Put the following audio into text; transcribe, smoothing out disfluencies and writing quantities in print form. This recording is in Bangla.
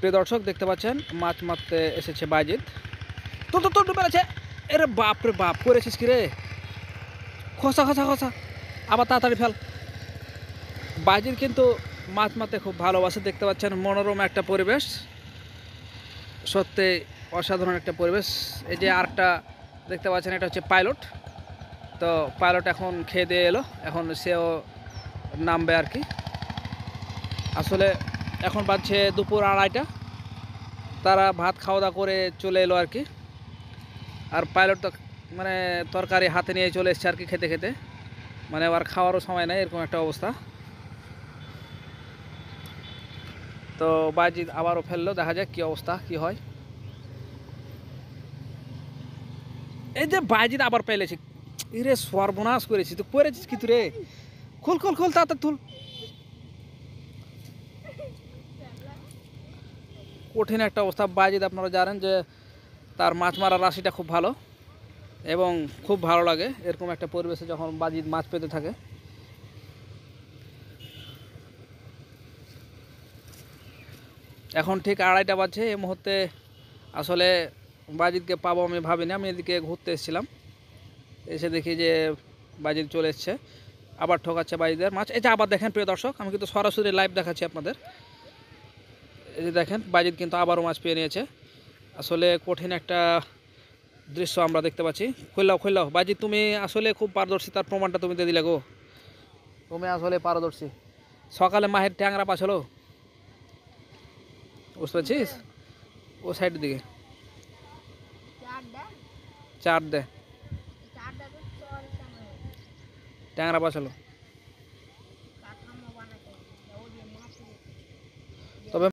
প্রিয় দর্শক দেখতে পাচ্ছেন মাছ মারতে এসেছে বাইজিৎ। তো তো তো ডুবে আছে। এরে বাপ রে বাপ, করেছিস কি রে? খসা খসা খসা, আবার তাড়াতাড়ি ফেল। বাইজিৎ কিন্তু মাছ মারতে খুব ভালোবাসে। দেখতে পাচ্ছেন মনোরম একটা পরিবেশ, সত্যি অসাধারণ একটা পরিবেশ। এই যে আরেকটা দেখতে পাচ্ছেন, এটা হচ্ছে পাইলট। তো পাইলট এখন খেয়ে দিয়ে এলো, এখন সেও নামবে আর কি। আসলে এখন বাজছে দুপুর 2:30টা, তারা ভাত খাওয়া দাওয়া করে চলে এলো আর কি। আর পাইলট তো মানে তরকারি হাতে নিয়ে চলে এসছে আর কি, খেতে খেতে, মানে আর খাওয়ারও সময় নেই, এরকম একটা অবস্থা। তো বাইজিৎ আবারও ফেললো, দেখা যাক কি অবস্থা কি হয়। এই যে বাইজিৎ আবার পেলেছি। ইরে সর্বনাশ করেছি, তো করেছিস কি তুই রে? খোল খোল খোল, তাড়াতাড়ি তুল। কঠিন একটা অবস্থা। বাইজিৎ আপনারা জানেন যে তার মাছ মারার রাশিটা খুব ভালো এবং খুব ভালো লাগে এরকম একটা পরিবেশে যখন বাইজিৎ মাছ পেতে থাকে। এখন ঠিক 2:30টা বাজছে। এই মুহূর্তে আসলে বাইজিৎকে পাবো আমি ভাবিনি। আমি এদিকে ঘুরতে এসেছিলাম, এসে দেখি যে বাইজিৎ চলে এসছে, আবার ঠকাচ্ছে বাইজিদের মাছ। এই যে আবার দেখেন প্রিয় দর্শক, আমি কিন্তু সরাসরি লাইভ দেখাচ্ছি আপনাদের। এই যে দেখেন বাইজিৎ কিন্তু আবারও মাছ পেয়ে নিয়েছে। আসলে কঠিন একটা দৃশ্য আমরা দেখতে পাচ্ছি। খুললাও খুললাও বাইজিৎ, তুমি আসলে খুব পারদর্শী, তার প্রমাণটা তুমি দিয়ে দিলে গো। তুমি আসলে পারদর্শী। সকালে মাহের ট্যাংরা পাছ হলো, বুঝতে পারছিস? ও সাইডের দিকে চার দে ট্যাংরা পাছ হলো।